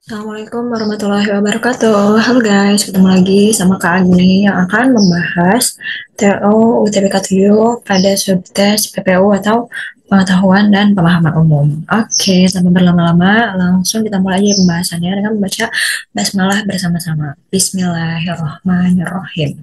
Assalamualaikum warahmatullahi wabarakatuh. Halo guys, ketemu lagi sama Kak Agni yang akan membahas TO UTBK 7 pada subtes PPU atau pengetahuan dan pemahaman umum. Oke, tanpa berlama-lama, langsung kita mulai aja pembahasannya dengan membaca basmalah bersama-sama. Bismillahirrahmanirrahim.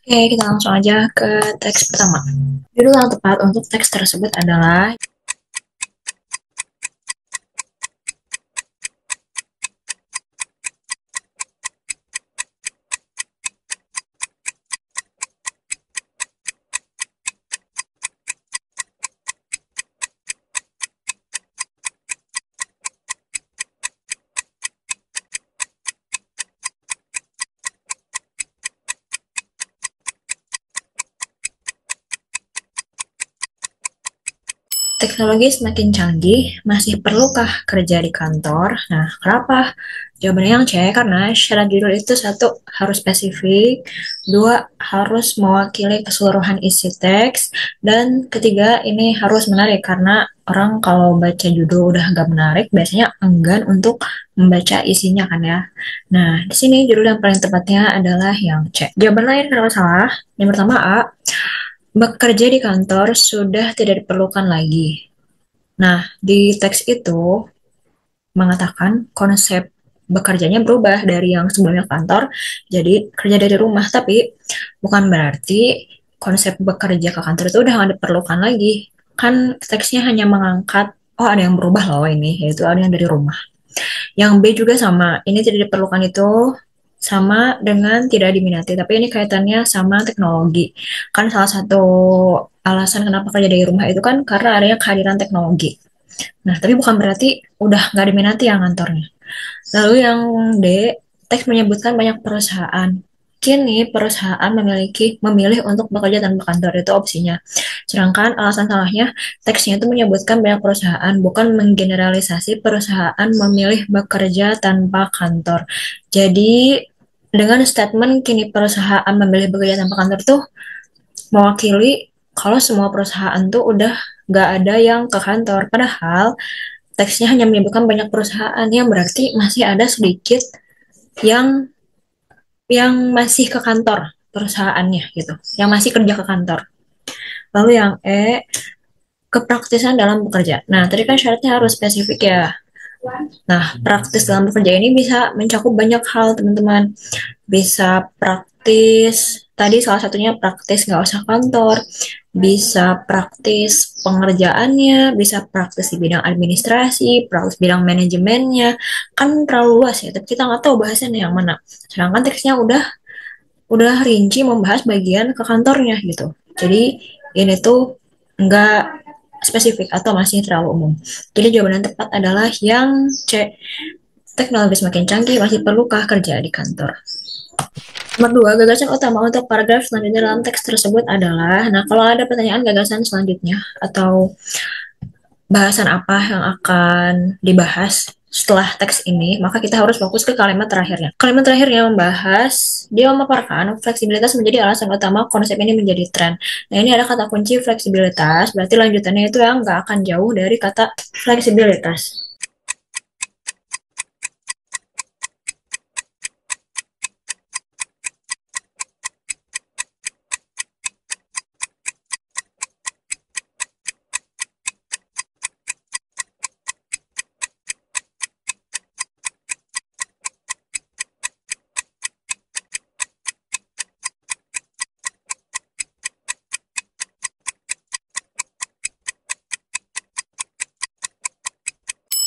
Oke, kita langsung aja ke teks pertama. Judul yang tepat untuk teks tersebut adalah teknologi semakin canggih, masih perlukah kerja di kantor? Nah, kenapa? Jawabannya yang C, karena syarat judul itu satu, harus spesifik, dua, harus mewakili keseluruhan isi teks, dan ketiga, ini harus menarik, karena orang kalau baca judul udah agak menarik, biasanya enggan untuk membaca isinya kan ya. Nah, di sini judul yang paling tepatnya adalah yang C. Jawaban lain kalau salah, yang pertama A, bekerja di kantor sudah tidak diperlukan lagi. Nah, di teks itu mengatakan konsep bekerjanya berubah dari yang sebelumnya kantor jadi kerja dari rumah, tapi bukan berarti konsep bekerja ke kantor itu udah nggak diperlukan lagi. Kan teksnya hanya mengangkat, oh ada yang berubah loh ini, yaitu ada yang dari rumah. Yang B juga sama, ini tidak diperlukan itu sama dengan tidak diminati, tapi ini kaitannya sama teknologi. Kan salah satu alasan kenapa kerja dari rumah itu kan karena adanya kehadiran teknologi. Nah, tapi bukan berarti udah nggak diminati yang kantornya. Lalu yang D, teks menyebutkan banyak perusahaan. Kini perusahaan memilih untuk bekerja tanpa kantor, itu opsinya. Sedangkan alasan salahnya, teksnya itu menyebutkan banyak perusahaan, bukan menggeneralisasi perusahaan memilih bekerja tanpa kantor. Jadi dengan statement kini perusahaan memilih bekerja tanpa kantor tuh mewakili kalau semua perusahaan tuh udah nggak ada yang ke kantor. Padahal teksnya hanya menyebutkan banyak perusahaan yang berarti masih ada sedikit yang masih ke kantor perusahaannya gitu, yang masih kerja ke kantor. Lalu yang E, kepraktisan dalam bekerja. Nah, tadi kan syaratnya harus spesifik ya. Nah, praktis dalam bekerja ini bisa mencakup banyak hal, teman-teman. Bisa praktis, tadi salah satunya praktis nggak usah kantor, bisa praktis pengerjaannya, bisa praktis di bidang administrasi, praktis bidang manajemennya, kan terlalu luas ya, tapi kita nggak tahu bahasannya yang mana. Sedangkan teksnya udah rinci membahas bagian ke kantornya gitu. Jadi ini tuh nggak spesifik atau masih terlalu umum. Jadi jawaban yang tepat adalah yang C. Teknologi semakin canggih, masih perlukah kerja di kantor? Nomor dua, gagasan utama untuk paragraf selanjutnya dalam teks tersebut adalah, nah kalau ada pertanyaan gagasan selanjutnya atau bahasan apa yang akan dibahas setelah teks ini, maka kita harus fokus ke kalimat terakhirnya. Kalimat terakhirnya membahas, dia memaparkan fleksibilitas menjadi alasan utama konsep ini menjadi tren. Nah ini ada kata kunci fleksibilitas, berarti lanjutannya itu yang nggak akan jauh dari kata fleksibilitas.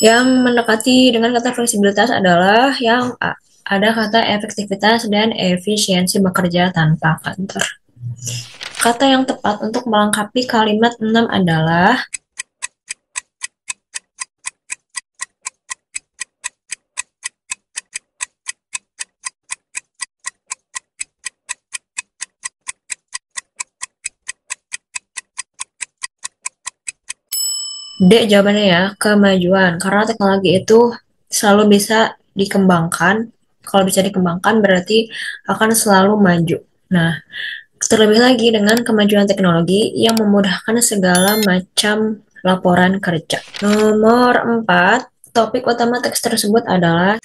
Yang mendekati dengan kata fleksibilitas adalah yang A. Ada kata efektivitas dan efisiensi bekerja tanpa kantor. Kata yang tepat untuk melengkapi kalimat 6 adalah D, jawabannya ya, kemajuan. Karena teknologi itu selalu bisa dikembangkan Kalau bisa dikembangkan berarti akan selalu maju. Nah, terlebih lagi dengan kemajuan teknologi yang memudahkan segala macam laporan kerja. Nomor 4, topik utama teks tersebut adalah.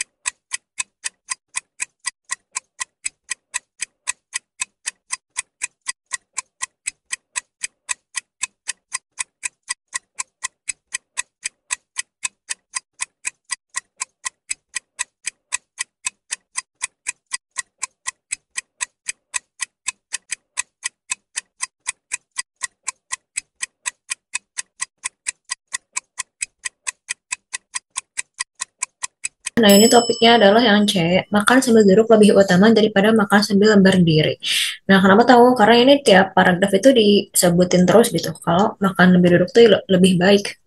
Nah, ini topiknya adalah yang C, makan sambil duduk lebih utama daripada makan sambil berdiri. Nah, kenapa tahu? Karena ini tiap paragraf itu disebutin terus gitu. Kalau makan lebih duduk tuh lebih baik.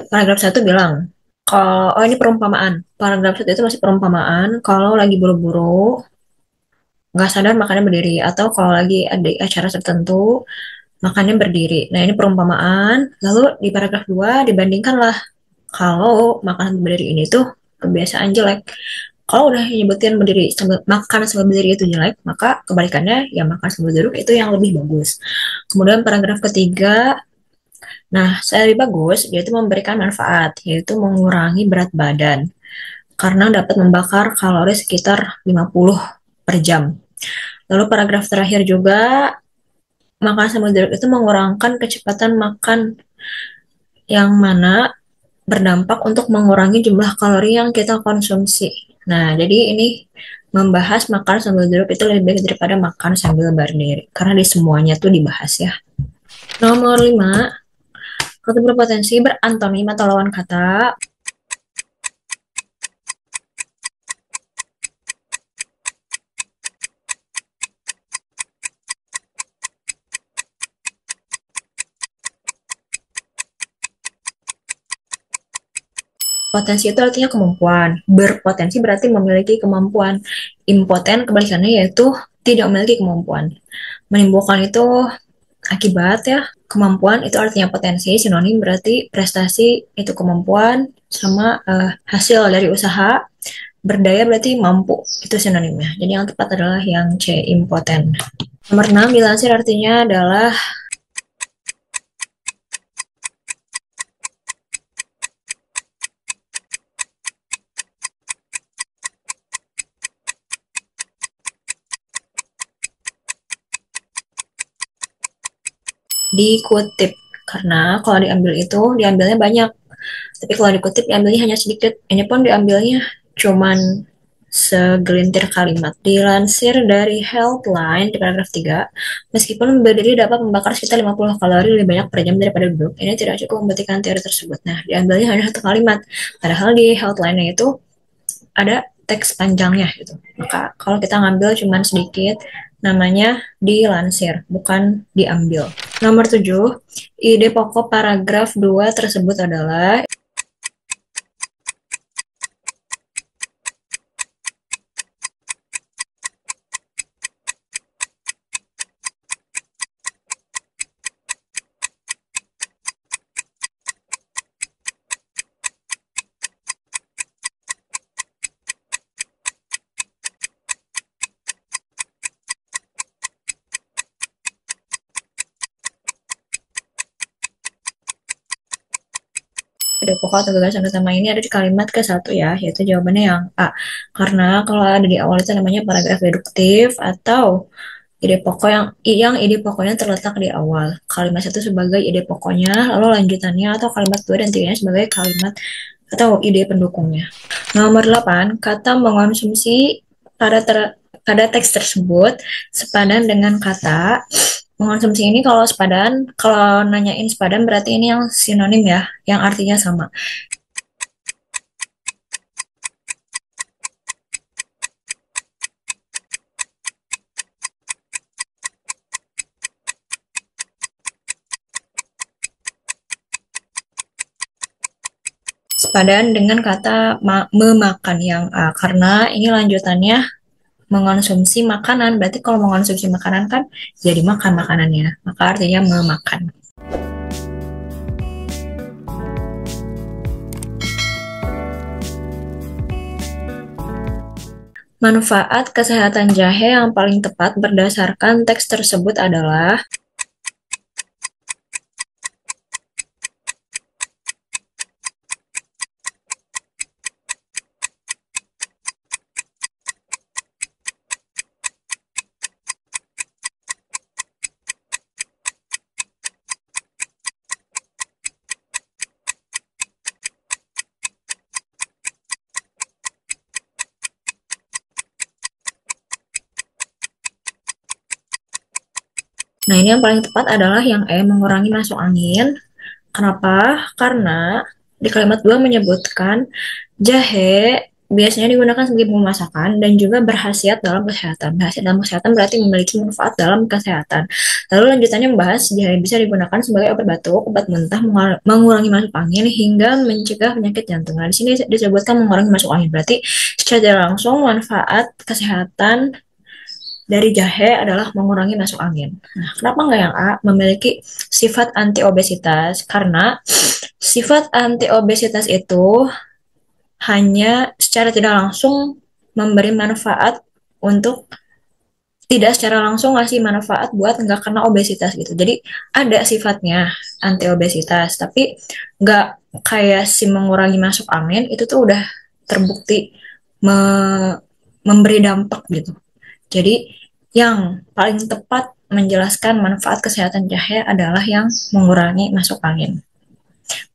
Paragraf satu bilang, kalau, oh ini perumpamaan. Paragraf satu itu masih perumpamaan. Kalau lagi buru-buru, nggak sadar makannya berdiri. Atau kalau lagi ada acara tertentu, makannya berdiri. Nah, ini perumpamaan. Lalu di paragraf 2 dibandingkanlah kalau makan berdiri ini tuh kebiasaan jelek. Kalau udah nyebutin berdiri makan sambil berdiri itu jelek, maka kebalikannya ya makan sambil duduk itu yang lebih bagus. Kemudian paragraf ketiga, nah saya lebih bagus dia itu memberikan manfaat yaitu mengurangi berat badan karena dapat membakar kalori sekitar 50 per jam. Lalu paragraf terakhir juga, makan sambil duduk itu mengurangkan kecepatan makan yang mana berdampak untuk mengurangi jumlah kalori yang kita konsumsi. Nah, jadi ini membahas makan sambil duduk itu lebih baik daripada makan sambil berdiri. Karena di semuanya tuh dibahas ya. Nomor 5, kata berpotensi berantonim atau lawan kata. Potensi itu artinya kemampuan. Berpotensi berarti memiliki kemampuan. Impoten kebalikannya yaitu tidak memiliki kemampuan. Menimbulkan itu akibat ya. Kemampuan itu artinya potensi, sinonim berarti prestasi itu kemampuan sama hasil dari usaha. Berdaya berarti mampu, itu sinonimnya. Jadi yang tepat adalah yang C, impoten. Nomor 6, dilansir artinya adalah dikutip. Karena kalau diambil itu, diambilnya banyak. Tapi kalau dikutip, diambilnya hanya sedikit. Ini pun diambilnya cuman segelintir kalimat. Dilansir dari Healthline di paragraf 3, meskipun berdiri dapat membakar sekitar 50 kalori lebih banyak per jam daripada duduk, ini tidak cukup membuktikan teori tersebut. Nah, diambilnya hanya satu kalimat. Padahal di Healthline itu ada teks panjangnya gitu. Maka kalau kita ngambil cuman sedikit, namanya dilansir, bukan diambil. Nomor 7, ide pokok paragraf 2 tersebut adalah. Ide pokok atau gagasan utama ini ada di kalimat ke satu ya, yaitu jawabannya yang A. Karena kalau ada di awal itu namanya paragraf deduktif atau ide pokok yang ide pokoknya terletak di awal. Kalimat satu sebagai ide pokoknya, lalu lanjutannya atau kalimat 2 dan 3 sebagai kalimat atau ide pendukungnya. Nomor 8, kata mengonsumsi pada pada teks tersebut sepadan dengan kata mengonsumsi. Ini kalau sepadan, kalau nanyain sepadan berarti ini yang sinonim ya, yang artinya sama. Sepadan dengan kata memakan yang A, karena ini lanjutannya mengonsumsi makanan. Berarti kalau mengonsumsi makanan kan jadi makan makanannya, maka artinya memakan. Manfaat kesehatan jahe yang paling tepat berdasarkan teks tersebut adalah. Nah, ini yang paling tepat adalah yang E, mengurangi masuk angin. Kenapa? Karena di kalimat 2 menyebutkan jahe biasanya digunakan sebagai bumbu masakan dan juga berkhasiat dalam kesehatan. Berkhasiat dalam kesehatan berarti memiliki manfaat dalam kesehatan. Lalu lanjutannya membahas jahe bisa digunakan sebagai obat batuk, obat muntah, mengurangi masuk angin hingga mencegah penyakit jantung. Nah, di sini disebutkan mengurangi masuk angin. Berarti secara tidak langsung manfaat kesehatan dari jahe adalah mengurangi masuk angin. Nah, kenapa nggak yang A? Memiliki sifat anti-obesitas. Karena sifat anti-obesitas itu hanya secara tidak langsung memberi manfaat untuk tidak secara langsung ngasih manfaat buat nggak kena obesitas gitu. Jadi ada sifatnya anti obesitas, tapi nggak kayak si mengurangi masuk angin itu tuh udah terbukti memberi dampak gitu. Jadi yang paling tepat menjelaskan manfaat kesehatan jahe adalah yang mengurangi masuk angin.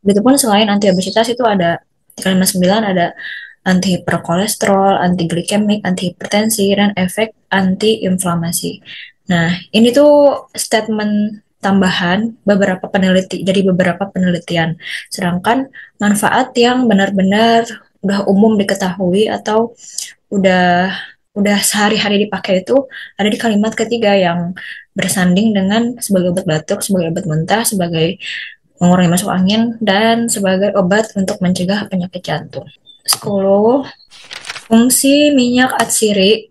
Begitupun selain anti obesitas itu ada di kalimat 9 ada anti hiperkolesterol, anti glikemik, anti hipertensi, dan efek anti inflamasi. Nah, ini tuh statement tambahan beberapa peneliti dari beberapa penelitian. Sedangkan manfaat yang benar-benar udah umum diketahui atau udah udah sehari-hari dipakai itu ada di kalimat ketiga yang bersanding dengan sebagai obat batuk, sebagai obat muntah, sebagai mengurangi masuk angin, dan sebagai obat untuk mencegah penyakit jantung. 10. Fungsi minyak atsiri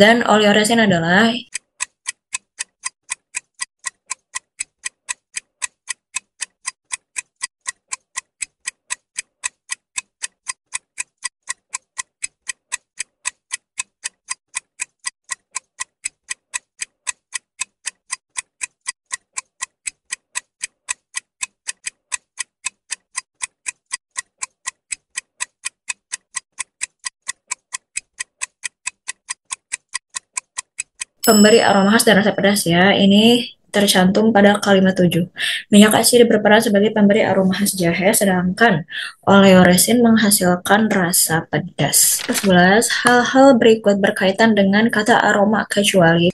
dan oleoresin adalah. Pemberi aroma khas dan rasa pedas ya. Ini tercantum pada kalimat 7. Minyak atsiri berperan sebagai pemberi aroma khas jahe, sedangkan oleoresin menghasilkan rasa pedas. 11. Hal-hal berikut berkaitan dengan kata aroma kecuali.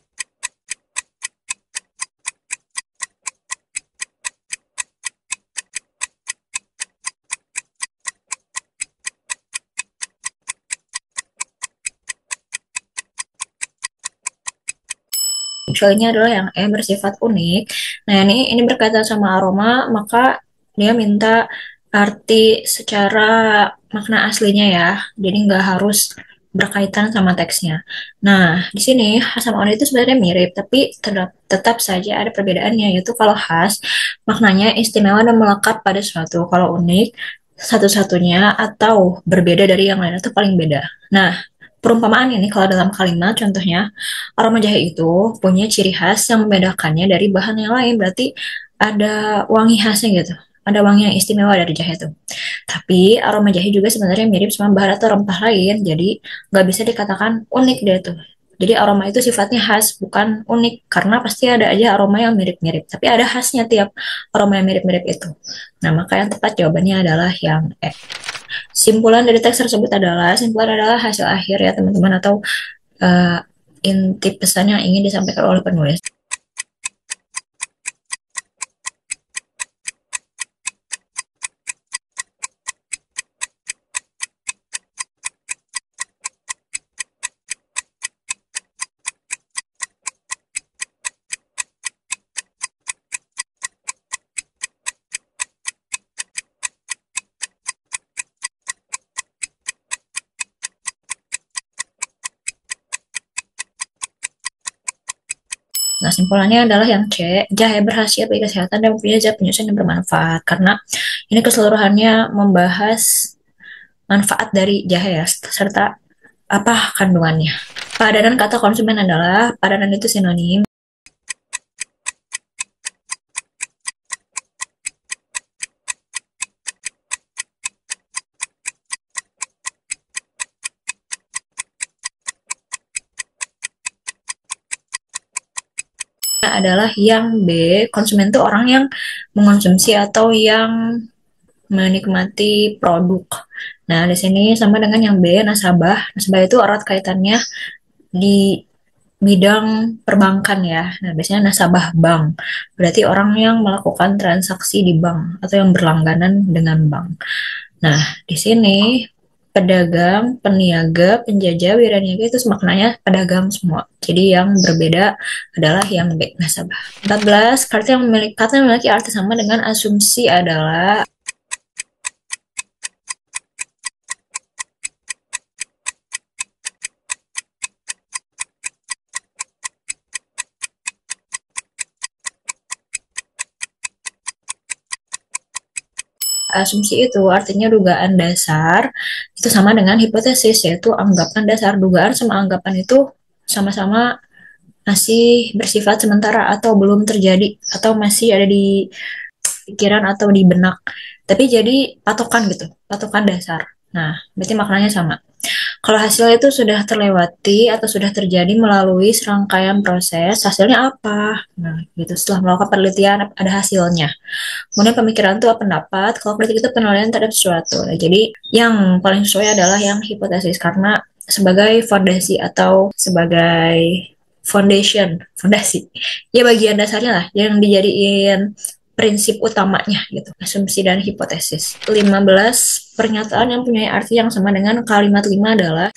Kecualinya adalah yang E bersifat unik. Nah, ini berkaitan sama aroma, maka dia minta arti secara makna aslinya ya. Jadi nggak harus berkaitan sama teksnya. Nah, di sini khas sama unik itu sebenarnya mirip, tapi tetap saja ada perbedaannya, yaitu kalau khas maknanya istimewa dan melekat pada sesuatu. Kalau unik satu-satunya atau berbeda dari yang lain itu paling beda. Nah, perumpamaan ini kalau dalam kalimat contohnya aroma jahe itu punya ciri khas yang membedakannya dari bahan yang lain. Berarti ada wangi khasnya gitu. Ada wangi yang istimewa dari jahe itu. Tapi aroma jahe juga sebenarnya mirip sama bahan atau rempah lain. Jadi nggak bisa dikatakan unik dia tuh. Jadi aroma itu sifatnya khas, bukan unik. Karena pasti ada aja aroma yang mirip-mirip. Tapi ada khasnya tiap aroma yang mirip-mirip itu. Nah, maka yang tepat jawabannya adalah yang E. Simpulan dari teks tersebut adalah, simpulan adalah hasil akhir ya teman-teman, atau uh, inti pesan yang ingin disampaikan oleh penulis. Nah, simpulannya adalah yang C, jahe berkhasiat bagi kesehatan dan punya zat penyusun yang bermanfaat. Karena ini keseluruhannya membahas manfaat dari jahe ya, serta apa kandungannya. Padanan kata konsumen adalah, padanan itu sinonim, adalah yang B, konsumen itu orang yang mengonsumsi atau yang menikmati produk. Nah, di sini sama dengan yang B, nasabah. Nasabah itu erat kaitannya di bidang perbankan ya. Nah, biasanya nasabah bank. Berarti orang yang melakukan transaksi di bank atau yang berlangganan dengan bank. Nah, di sini pedagang, peniaga, penjajah, wiraniaga itu maknanya pedagang semua. Jadi yang berbeda adalah yang B, nasabah. 14, kata yang memiliki arti sama dengan asumsi adalah asumsi itu artinya dugaan dasar itu sama dengan hipotesis yaitu anggapan dasar. Dugaan sama anggapan itu sama-sama masih bersifat sementara atau belum terjadi atau masih ada di pikiran atau di benak. Tapi jadi patokan gitu, patokan dasar. Nah, berarti maknanya sama. Kalau hasil itu sudah terlewati atau sudah terjadi melalui serangkaian proses, hasilnya apa? Nah, gitu. Setelah melakukan penelitian, ada hasilnya. Kemudian pemikiran itu pendapat, kalau kritik itu penilaian terhadap sesuatu. Nah, jadi yang paling sesuai adalah yang hipotesis karena sebagai fondasi atau sebagai fondasi. Ya bagian dasarnya lah yang dijadiin prinsip utamanya gitu, asumsi dan hipotesis. 15, pernyataan yang punya arti yang sama dengan kalimat 5 adalah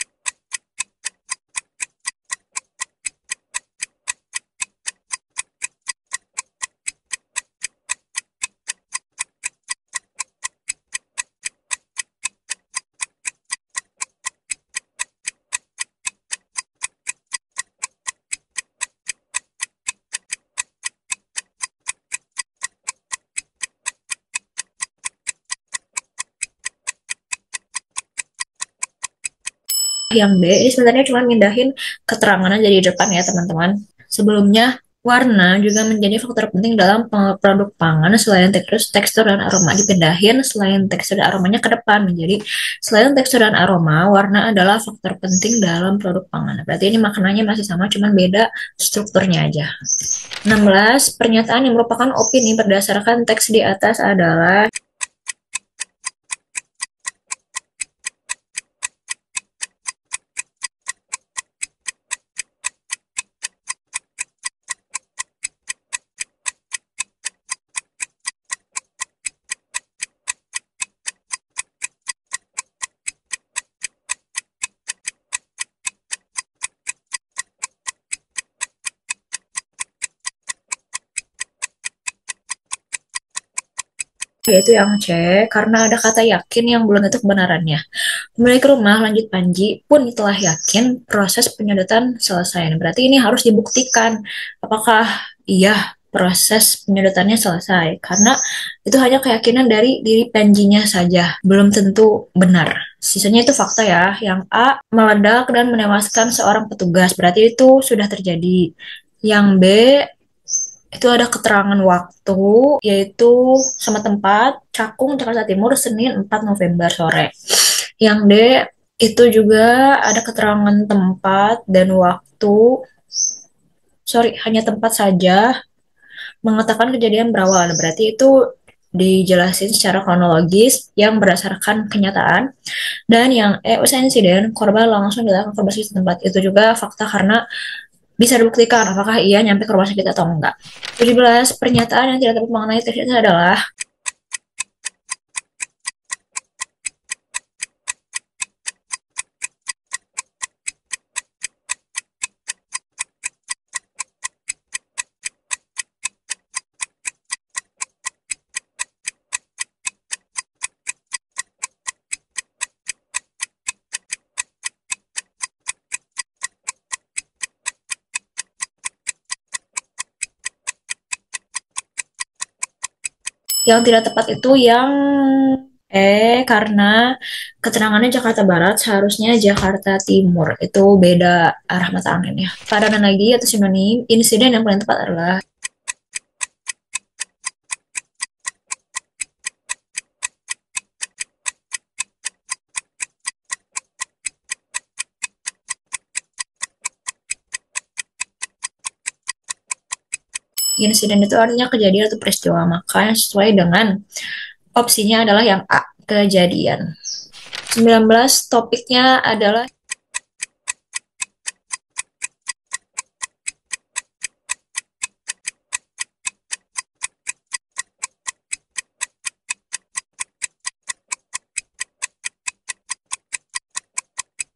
yang B ini sebenarnya cuma mindahin keterangan aja di depan ya teman-teman. Sebelumnya warna juga menjadi faktor penting dalam produk pangan selain tekstur dan aroma dipindahin selain tekstur dan aromanya ke depan menjadi selain tekstur dan aroma warna adalah faktor penting dalam produk pangan. Berarti ini maknanya masih sama cuman beda strukturnya aja. 16, pernyataan yang merupakan opini berdasarkan teks di atas adalah yaitu yang C karena ada kata yakin yang belum tentu kebenarannya. Pemilik rumah lanjut Panji pun telah yakin proses penyedotan selesai. Nah, berarti ini harus dibuktikan apakah iya proses penyedotannya selesai karena itu hanya keyakinan dari diri Panjinya saja, belum tentu benar. Sisanya itu fakta ya. Yang A meledak dan menewaskan seorang petugas, berarti itu sudah terjadi. Yang B itu ada keterangan waktu, yaitu sama tempat, Cakung, Jakarta Timur, Senin 4 November sore. Yang D, itu juga ada keterangan tempat dan waktu, hanya tempat saja, mengatakan kejadian berawal. Nah, berarti itu dijelasin secara kronologis yang berdasarkan kenyataan. Dan yang usai insiden, korban langsung dilakukan ke rumah sakit tempat. Itu juga fakta karena bisa dibuktikan apakah ia nyampe ke rumah sakit atau enggak. 17, pernyataan yang tidak tepat mengenai teks itu adalah yang tidak tepat itu yang Karena keterangannya Jakarta Barat, seharusnya Jakarta Timur. Itu beda arah mata anginnya. Padanan lagi atau sinonim, insiden yang paling tepat adalah insiden itu artinya kejadian atau peristiwa. Maka yang sesuai dengan opsinya adalah yang A, kejadian. 19 topiknya adalah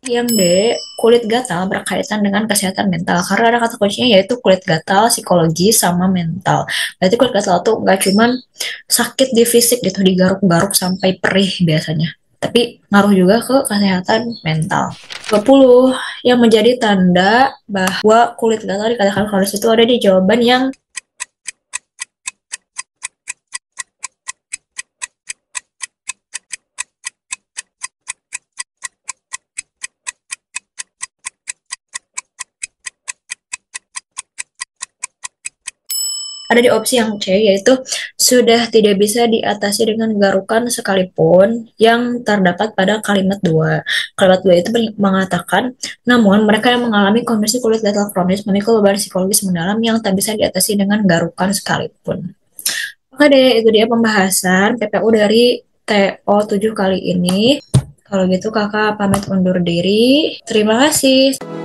yang D, kulit gatal berkaitan dengan kesehatan mental. Karena ada kata kuncinya yaitu kulit gatal, psikologi, sama mental. Berarti kulit gatal tuh nggak cuman sakit di fisik gitu, digaruk-garuk sampai perih biasanya. Tapi ngaruh juga ke kesehatan mental. 20, yang menjadi tanda bahwa kulit gatal dikatakan kronis itu ada di jawaban yang ada di opsi yang C, yaitu sudah tidak bisa diatasi dengan garukan sekalipun yang terdapat pada kalimat 2. Kalimat 2 itu mengatakan, namun mereka yang mengalami kondisi kulit gatal kronis memiliki beban psikologis mendalam yang tak bisa diatasi dengan garukan sekalipun. Oke deh, itu dia pembahasan PPU dari TO 7 kali ini. Kalau gitu kakak pamit undur diri. Terima kasih.